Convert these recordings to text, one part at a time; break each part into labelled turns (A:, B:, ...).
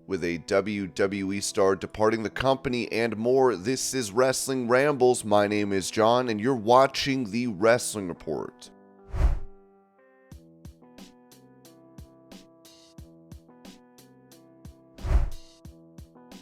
A: with a WWE star departing the company and more. This is Wrestling Rambles. My name is John, and you're watching the Wrestling Report.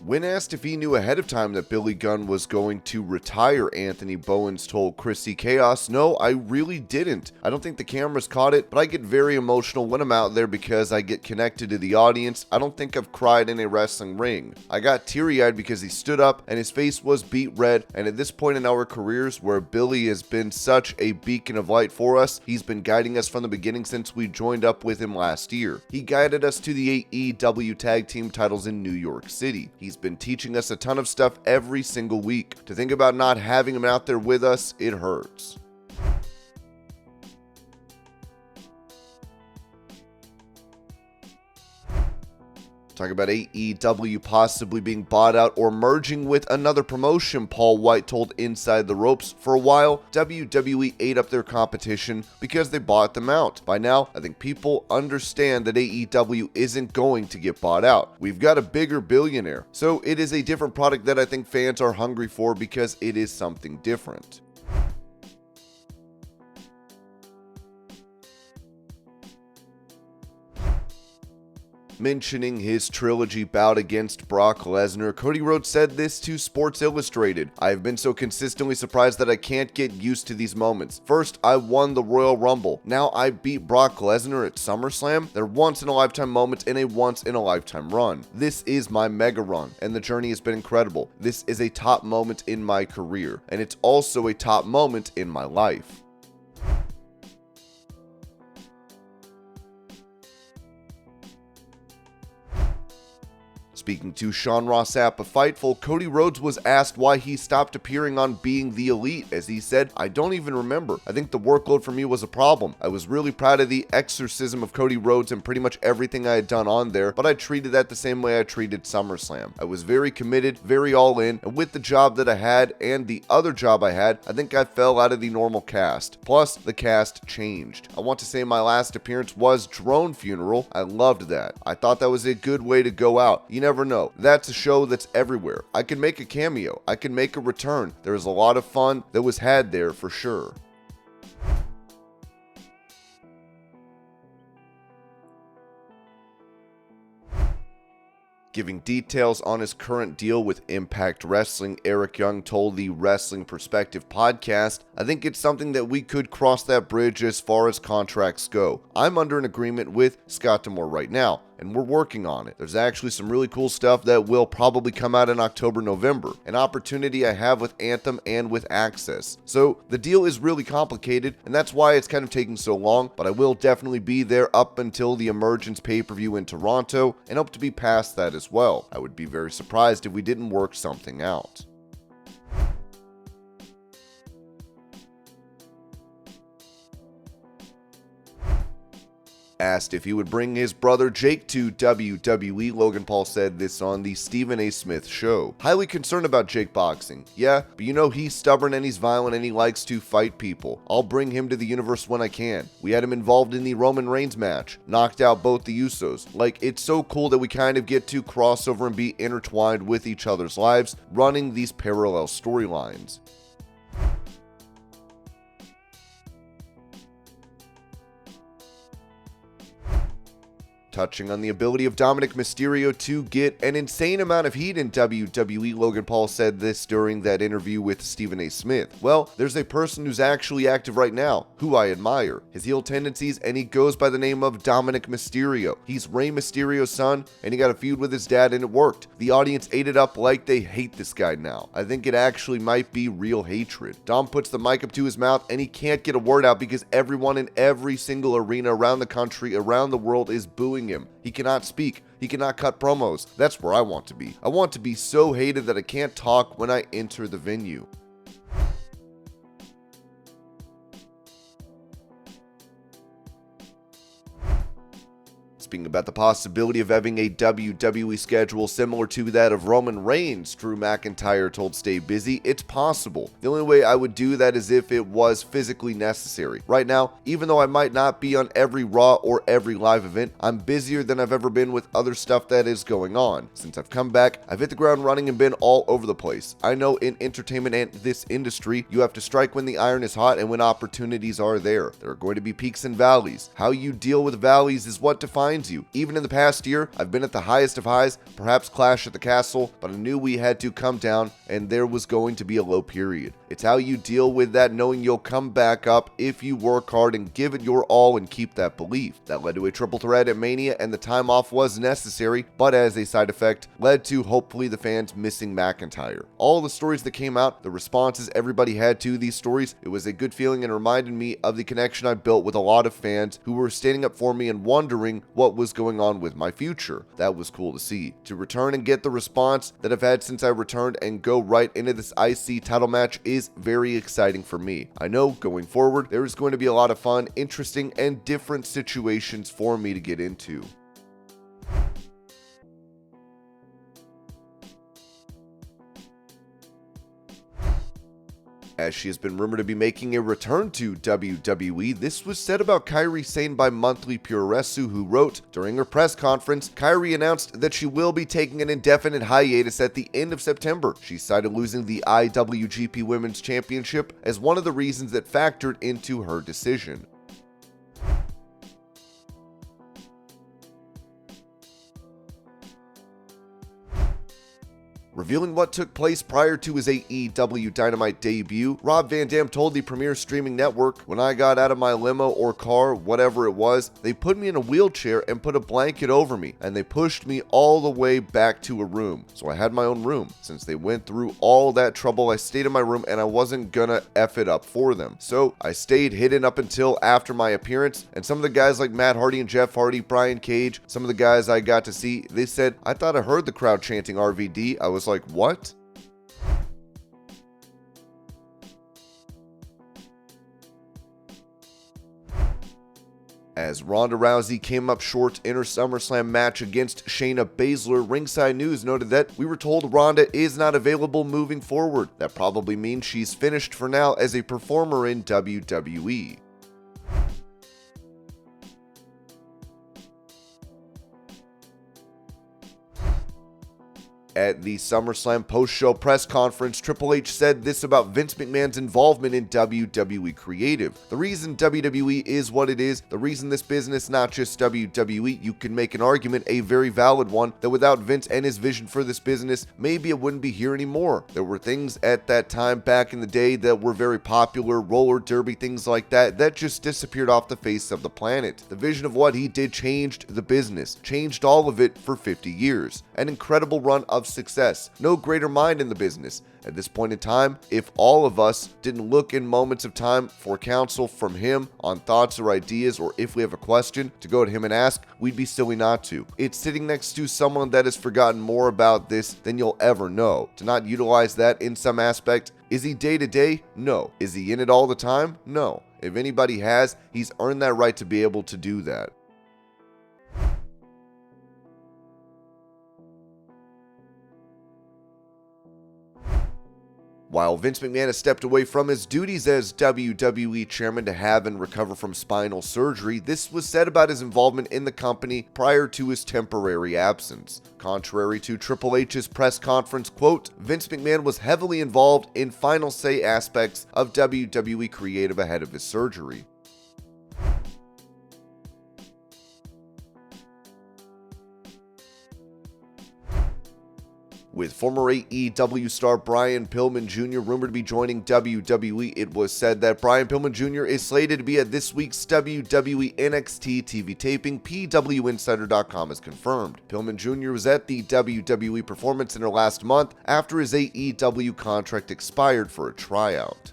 A: When asked if he knew ahead of time that Billy Gunn was going to retire, Anthony Bowens told Chrissy Chaos, "No, I really didn't. I don't think the cameras caught it, but I get very emotional when I'm out there because I get connected to the audience. I don't think I've cried in a wrestling ring. I got teary-eyed because he stood up and his face was beet red, and at this point in our careers where Billy has been such a beacon of light for us, he's been guiding us from the beginning since we joined up with him last year. He guided us to the AEW tag team titles in New York City. He's been teaching us a ton of stuff every single week. To think about not having him out there with us, it hurts." Talking about AEW possibly being bought out or merging with another promotion, Paul White told Inside the Ropes, "For a while, WWE ate up their competition because they bought them out. By now, I think people understand that AEW isn't going to get bought out. We've got a bigger billionaire. So it is a different product that I think fans are hungry for because it is something different." Mentioning his trilogy bout against Brock Lesnar, Cody Rhodes said this to Sports Illustrated, "I have been so consistently surprised that I can't get used to these moments. First, I won the Royal Rumble. Now I beat Brock Lesnar at SummerSlam. They're once-in-a-lifetime moments in a once-in-a-lifetime run. This is my mega run, and the journey has been incredible. This is a top moment in my career, and it's also a top moment in my life." Speaking to Sean Ross Sapp of Fightful, Cody Rhodes was asked why he stopped appearing on Being the Elite, as he said, "I don't even remember. I think the workload for me was a problem. I was really proud of the exorcism of Cody Rhodes and pretty much everything I had done on there, but I treated that the same way I treated SummerSlam. I was very committed, very all in, and with the job that I had and the other job I had, I think I fell out of the normal cast. Plus, the cast changed. I want to say my last appearance was Drone Funeral. I loved that. I thought that was a good way to go out. You never know. That's a show that's everywhere. I can make a cameo. I can make a return. There was a lot of fun that was had there for sure." Giving details on his current deal with Impact Wrestling, Eric Young told the Wrestling Perspective podcast, "I think it's something that we could cross that bridge as far as contracts go. I'm under an agreement with Scott D'Amore right now, and we're working on it. There's actually some really cool stuff that will probably come out in October, November, an opportunity I have with Anthem and with Access. So the deal is really complicated, and that's why it's kind of taking so long, but I will definitely be there up until the Emergence pay-per-view in Toronto, and hope to be past that as well. I would be very surprised if we didn't work something out." Asked if he would bring his brother Jake to WWE, Logan Paul said this on the Stephen A. Smith Show. "Highly concerned about Jake boxing. Yeah, but you know he's stubborn and he's violent and he likes to fight people. I'll bring him to the universe when I can. We had him involved in the Roman Reigns match. Knocked out both the Usos. Like, it's so cool that we kind of get to cross over and be intertwined with each other's lives, running these parallel storylines." Touching on the ability of Dominik Mysterio to get an insane amount of heat in WWE, Logan Paul said this during that interview with Stephen A. Smith. "Well, there's a person who's actually active right now, who I admire. His heel tendencies, and he goes by the name of Dominik Mysterio. He's Rey Mysterio's son, and he got a feud with his dad, and it worked. The audience ate it up like they hate this guy now. I think it actually might be real hatred. Dom puts the mic up to his mouth, and he can't get a word out because everyone in every single arena around the country, around the world is booing him. He cannot speak. He cannot cut promos. That's where I want to be. I want to be so hated that I can't talk when I enter the venue." Speaking about the possibility of having a WWE schedule similar to that of Roman Reigns, Drew McIntyre told Stay Busy, it's possible. The only way I would do that is if it was physically necessary. Right now, even though I might not be on every Raw or every live event, I'm busier than I've ever been with other stuff that is going on. Since I've come back, I've hit the ground running and been all over the place. I know in entertainment and this industry, you have to strike when the iron is hot and when opportunities are there. There are going to be peaks and valleys. How you deal with valleys is what defines you. Even in the past year, I've been at the highest of highs, perhaps Clash at the Castle, but I knew we had to come down and there was going to be a low period. It's how you deal with that, knowing you'll come back up if you work hard and give it your all and keep that belief. That led to a triple threat at Mania, and the time off was necessary, but as a side effect, led to hopefully the fans missing McIntyre. All the stories that came out, the responses everybody had to these stories, it was a good feeling and reminded me of the connection I built with a lot of fans who were standing up for me and wondering what was going on with my future. That was cool to see. To return and get the response that I've had since I returned and go right into this IC title match is very exciting for me. I know going forward, there is going to be a lot of fun, interesting, and different situations for me to get into. As she has been rumored to be making a return to WWE, this was said about Kairi Sane by Monthly Puroresu, who wrote, during her press conference, Kairi announced that she will be taking an indefinite hiatus at the end of September. She cited losing the IWGP Women's Championship as one of the reasons that factored into her decision. Revealing what took place prior to his AEW Dynamite debut, Rob Van Dam told the premier streaming network, "When I got out of my limo or car, whatever it was, they put me in a wheelchair and put a blanket over me, and they pushed me all the way back to a room. So I had my own room. Since they went through all that trouble, I stayed in my room and I wasn't gonna F it up for them. So I stayed hidden up until after my appearance, and some of the guys like Matt Hardy and Jeff Hardy, Brian Cage, some of the guys I got to see, they said, I thought I heard the crowd chanting RVD. I was like, what? As Ronda Rousey came up short in her SummerSlam match against Shayna Baszler, Ringside News noted that we were told Ronda is not available moving forward. That probably means she's finished for now as a performer in WWE. At the SummerSlam post-show press conference, Triple H said this about Vince McMahon's involvement in WWE Creative. The reason WWE is what it is, the reason this business, not just WWE, you can make an argument, a very valid one, that without Vince and his vision for this business, maybe it wouldn't be here anymore. There were things at that time back in the day that were very popular, roller derby, things like that, that just disappeared off the face of the planet. The vision of what he did changed the business, changed all of it for 50 years. An incredible run of success. No greater mind in the business. At this point in time, if all of us didn't look in moments of time for counsel from him on thoughts or ideas, or if we have a question to go to him and ask, we'd be silly not to. It's sitting next to someone that has forgotten more about this than you'll ever know. To not utilize that in some aspect, is he day to day? No. Is he in it all the time? No. If anybody has, he's earned that right to be able to do that. While Vince McMahon has stepped away from his duties as WWE chairman to have and recover from spinal surgery, this was said about his involvement in the company prior to his temporary absence. Contrary to Triple H's press conference, quote, Vince McMahon was heavily involved in final say aspects of WWE Creative ahead of his surgery. With former AEW star Brian Pillman Jr. rumored to be joining WWE, it was said that Brian Pillman Jr. is slated to be at this week's WWE NXT TV taping, PWInsider.com has confirmed. Pillman Jr. was at the WWE Performance Center last month after his AEW contract expired for a tryout.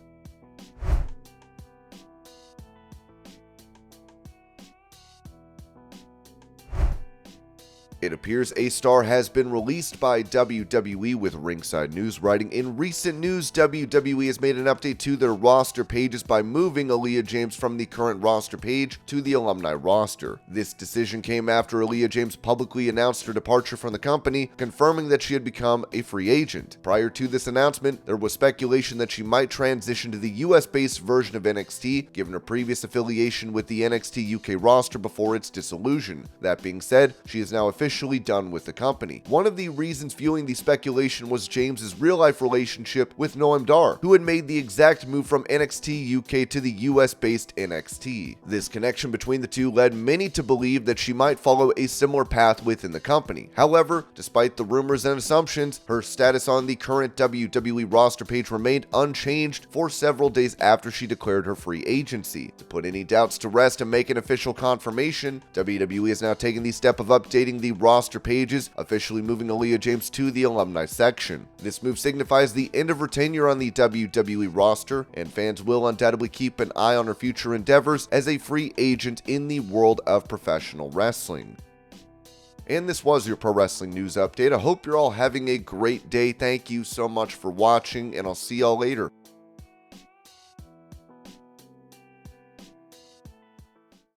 A: It appears a star has been released by WWE, with Ringside News writing, "In recent news, WWE has made an update to their roster pages by moving Aaliyah James from the current roster page to the alumni roster. This decision came after Aaliyah James publicly announced her departure from the company, confirming that she had become a free agent. Prior to this announcement, there was speculation that she might transition to the US-based version of NXT, given her previous affiliation with the NXT UK roster before its dissolution. That being said, she is now officially done with the company. One of the reasons fueling the speculation was James's real-life relationship with Noam Dar, who had made the exact move from NXT UK to the US-based NXT. This connection between the two led many to believe that she might follow a similar path within the company. However, despite the rumors and assumptions, her status on the current WWE roster page remained unchanged for several days after she declared her free agency. To put any doubts to rest and make an official confirmation, WWE is now taking the step of updating the roster pages, officially moving Aaliyah James to the alumni section. This move signifies the end of her tenure on the WWE roster, and fans will undoubtedly keep an eye on her future endeavors as a free agent in the world of professional wrestling. And this was your Pro Wrestling News Update. I hope you're all having a great day. Thank you so much for watching, and I'll see y'all later.